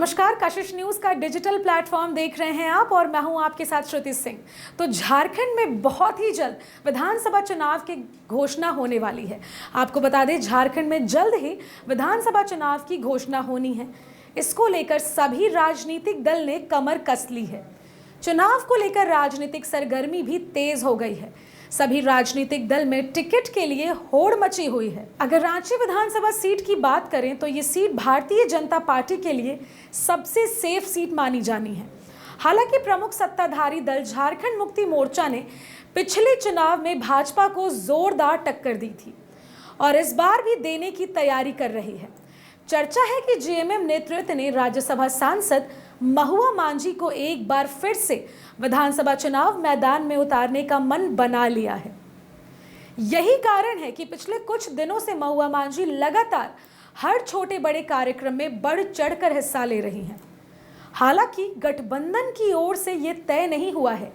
नमस्कार, कशिश न्यूज का digital platform देख रहे हैं आप और मैं हूं आपके साथ श्रुति सिंह। तो झारखंड में बहुत ही जल्द विधानसभा चुनाव की घोषणा होने वाली है। आपको बता दें, झारखंड में जल्द ही विधानसभा चुनाव की घोषणा होनी है। इसको लेकर सभी राजनीतिक दल ने कमर कस ली है। चुनाव को लेकर राजनीतिक सरगर्मी भी तेज हो गई है। सभी राजनीतिक दल में टिकट के लिए होड़ मची हुई है। अगर रांची विधानसभा सीट की बात करें तो ये सीट भारतीय जनता पार्टी के लिए सबसे सेफ सीट मानी जानी है। हालांकि प्रमुख सत्ताधारी दल झारखंड मुक्ति मोर्चा ने पिछले चुनाव में भाजपा को जोरदार टक्कर दी थी और इस बार भी देने की तैयारी कर रही है। चर्चा है कि जेएमएम नेतृत्व ने राज्यसभा सांसद महुआ मांझी को एक बार फिर से विधानसभा चुनाव मैदान में उतारने का मन बना लिया है। यही कारण है कि पिछले कुछ दिनों से महुआ मांझी लगातार हर छोटे बड़े कार्यक्रम में बढ़ चढ़कर हिस्सा ले रही हैं। हालांकि गठबंधन की ओर से यह तय नहीं हुआ है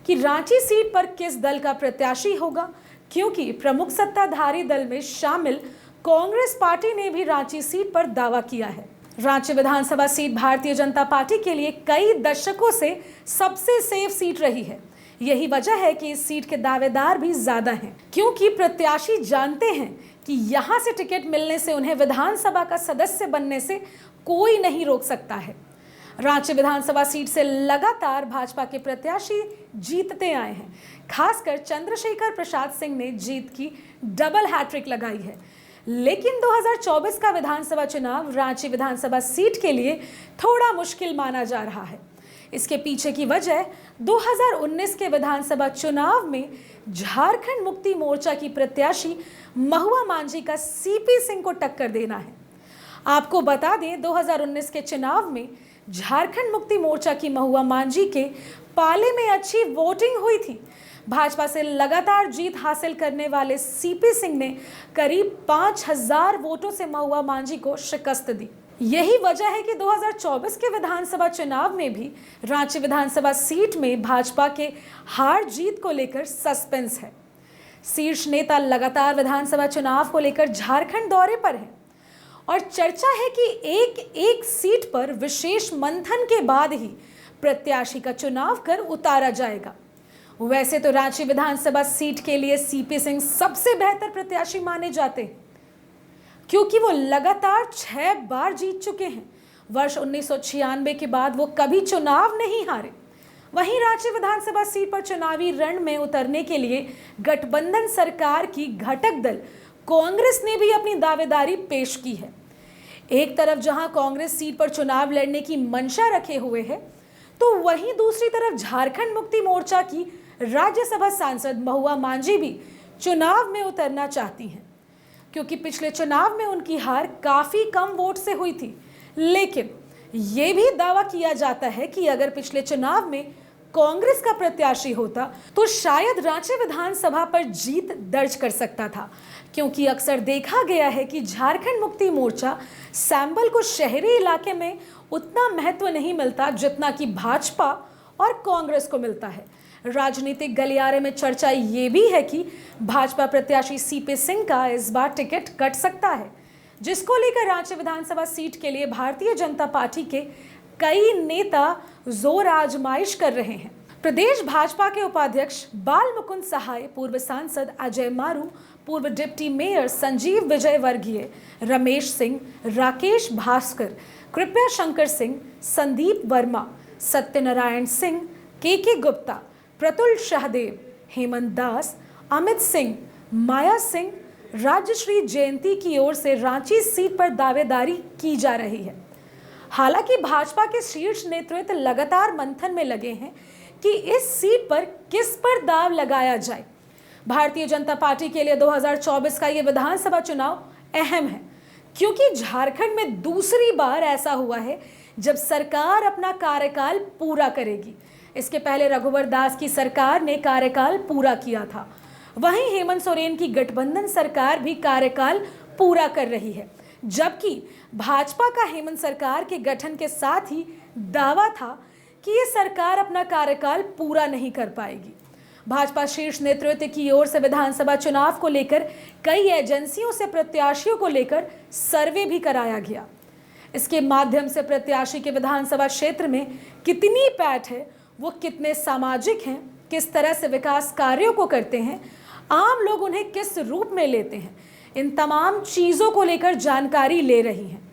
कि रांची सीट पर किस दल का प्रत्याशी होगा, क्योंकि प्रमुख सत्ताधारी दल में शामिल कांग्रेस पार्टी ने भी रांची सीट पर दावा किया है। रांची विधानसभा सीट भारतीय जनता पार्टी के लिए कई दशकों से सबसे सेफ सीट रही है। यही वजह है कि इस सीट के दावेदार भी ज्यादा हैं, क्योंकि प्रत्याशी जानते हैं कि यहां से टिकट मिलने से उन्हें विधानसभा का सदस्य बनने से कोई नहीं रोक सकता है। रांची विधानसभा सीट से लगातार भाजपा के प्रत्याशी जीतते आए हैं। खासकर चंद्रशेखर प्रसाद सिंह ने जीत की डबल हैट्रिक लगाई है। लेकिन 2024 का विधानसभा चुनाव रांची विधानसभा सीट के लिए थोड़ा मुश्किल माना जा रहा है। इसके पीछे की वजह 2019 के विधानसभा चुनाव में झारखंड मुक्ति मोर्चा की प्रत्याशी महुआ मांझी का सीपी सिंह को टक्कर देना है। आपको बता दें, 2019 के चुनाव में झारखंड मुक्ति मोर्चा की महुआ मांझी के पाले में अच्छी वोटिंग हुई थी। भाजपा से लगातार जीत हासिल करने वाले सीपी सिंह ने करीब 5000 वोटों से महुआ मांझी को शिकस्त दी। यही वजह है कि 2024 के विधानसभा चुनाव में भी रांची विधानसभा सीट में भाजपा के हार जीत को लेकर सस्पेंस है। शीर्ष नेता लगातार विधानसभा चुनाव को लेकर झारखंड दौरे पर है और चर्चा है कि एक एक सीट पर विशेष मंथन के बाद ही प्रत्याशी का चुनाव कर उतारा जाएगा। वैसे तो रांची विधानसभा सीट के लिए सीपी सिंह सबसे बेहतर प्रत्याशी माने जाते हैं, क्योंकि वो लगातार 6 बार जीत चुके हैं। वर्ष 1996 के बाद वो कभी चुनाव नहीं हारे। वहीं रांची विधानसभा सीट पर चुनावी रण में उतरने के लिए गठबंधन सरकार की घटक दल कांग्रेस ने भी अपनी दावेदारी पेश की है। एक तरफ जहां कांग्रेस सीट पर चुनाव लड़ने की मंशा रखे हुए है, तो वहीं दूसरी तरफ झारखंड मुक्ति मोर्चा की राज्यसभा सांसद महुआ मांझी भी चुनाव में उतरना चाहती हैं, क्योंकि पिछले चुनाव में उनकी हार काफी कम वोट से हुई थी। लेकिन यह भी दावा किया जाता है कि अगर पिछले चुनाव में कांग्रेस का प्रत्याशी होता तो शायद रांची विधानसभा पर जीत दर्ज कर सकता था, क्योंकि अक्सर देखा गया है कि झारखंड मुक्ति मोर्चा सैंबल को शहरी इलाके में उतना महत्व नहीं मिलता जितना कि भाजपा और कांग्रेस को मिलता है। राजनीतिक गलियारे में चर्चा ये भी है कि भाजपा प्रत्याशी सीपी सिंह का इस बार टिकट कट सकता है, जिसको लेकर रांची विधानसभा सीट के लिए भारतीय जनता पार्टी के कई नेता जोर आजमाइश कर रहे हैं। प्रदेश भाजपा के उपाध्यक्ष बाल मुकुंद सहाय, पूर्व सांसद अजय मारू, पूर्व डिप्टी मेयर संजीव विजय वर्गीय, रमेश सिंह, राकेश भास्कर, कृपया शंकर सिंह, संदीप वर्मा, सत्यनारायण सिंह, के गुप्ता, प्रतुल शाहदेव, हेमंत दास, अमित सिंह, माया सिंह, राजश्री जयंती की ओर से रांची सीट पर दावेदारी की जा रही है। हालांकि भाजपा के शीर्ष नेतृत्व लगातार मंथन में लगे हैं कि इस सीट पर किस पर दाव लगाया जाए। भारतीय जनता पार्टी के लिए 2024 का ये विधानसभा चुनाव अहम है, क्योंकि झारखंड में दूसरी बार ऐसा हुआ है जब सरकार अपना कार्यकाल पूरा करेगी। इसके पहले रघुवर दास की सरकार ने कार्यकाल पूरा किया था। वहीं हेमंत सोरेन की गठबंधन सरकार भी कार्यकाल पूरा कर रही है, जबकि भाजपा का हेमंत सरकार के गठन के साथ ही दावा था कि ये सरकार अपना कार्यकाल पूरा नहीं कर पाएगी। भाजपा शीर्ष नेतृत्व की ओर से विधानसभा चुनाव को लेकर कई एजेंसियों से प्रत्याशियों को लेकर सर्वे भी कराया गया। इसके माध्यम से प्रत्याशी के विधानसभा क्षेत्र में कितनी पैठ है, वो कितने सामाजिक हैं, किस तरह से विकास कार्यों को करते हैं, आम लोग उन्हें किस रूप में लेते हैं, इन तमाम चीज़ों को लेकर जानकारी ले रही हैं।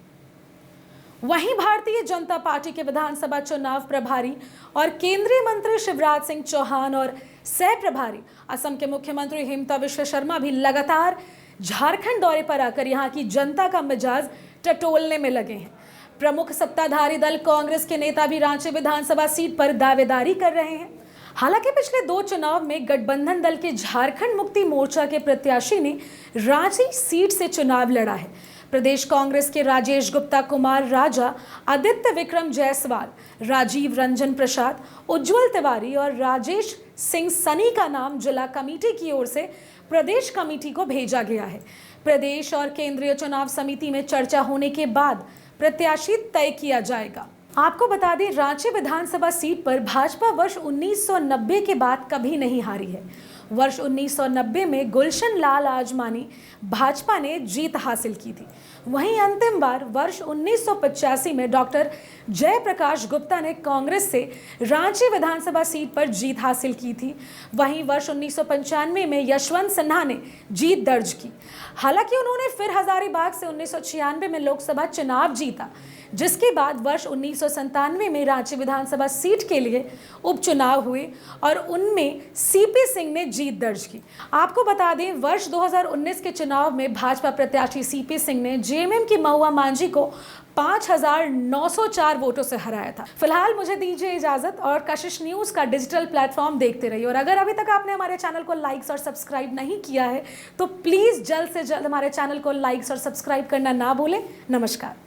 वहीं भारतीय जनता पार्टी के विधानसभा चुनाव प्रभारी और केंद्रीय मंत्री शिवराज सिंह चौहान और सह प्रभारी असम के मुख्यमंत्री हिमंता बिस्वा शर्मा भी लगातार झारखंड दौरे पर आकर यहां की जनता का मिजाज टटोलने में लगे हैं। प्रमुख सत्ताधारी दल कांग्रेस के नेता भी रांची विधानसभा सीट पर दावेदारी कर रहे हैं। हालांकि पिछले 2 चुनाव में गठबंधन दल के झारखंड मुक्ति मोर्चा के प्रत्याशी ने रांची सीट से चुनाव लड़ा है। प्रदेश कांग्रेस के राजेश गुप्ता, कुमार राजा, आदित्य विक्रम जायसवाल, राजीव रंजन प्रसाद, उज्जवल तिवारी और राजेश सिंह सनी का नाम जिला कमेटी की ओर से प्रदेश कमेटी को भेजा गया है। प्रदेश और केंद्रीय चुनाव समिति में चर्चा होने के बाद प्रत्याशी तय किया जाएगा। आपको बता दें, रांची विधानसभा सीट पर भाजपा वर्ष 1990 के बाद कभी नहीं हारी है। वर्ष 1990 में गुलशन लाल आजमानी भाजपा ने जीत हासिल की थी। वहीं अंतिम बार वर्ष 1985 में डॉक्टर जयप्रकाश गुप्ता ने कांग्रेस से रांची विधानसभा सीट पर जीत हासिल की थी। वहीं वर्ष 1995 में यशवंत सिन्हा ने जीत दर्ज की। हालांकि उन्होंने फिर हजारीबाग से 1996 में लोकसभा चुनाव जीता, जिसके बाद वर्ष 1997 में रांची विधानसभा सीट के लिए उपचुनाव हुए और उनमें सीपी सिंह ने जीत दर्ज की। आपको बता दें, वर्ष 2019 के चुनाव में भाजपा प्रत्याशी सीपी सिंह ने जेएमएम की महुआ मांझी को 5,904 वोटों से हराया था। फिलहाल मुझे दीजिए इजाजत और कशिश न्यूज़ का डिजिटल प्लेटफॉर्म देखते रहिए। और अगर अभी तक आपने हमारे चैनल को लाइक्स और सब्सक्राइब नहीं किया है तो प्लीज़ जल्द से जल्द हमारे चैनल को लाइक्स और सब्सक्राइब करना ना भूलें। नमस्कार।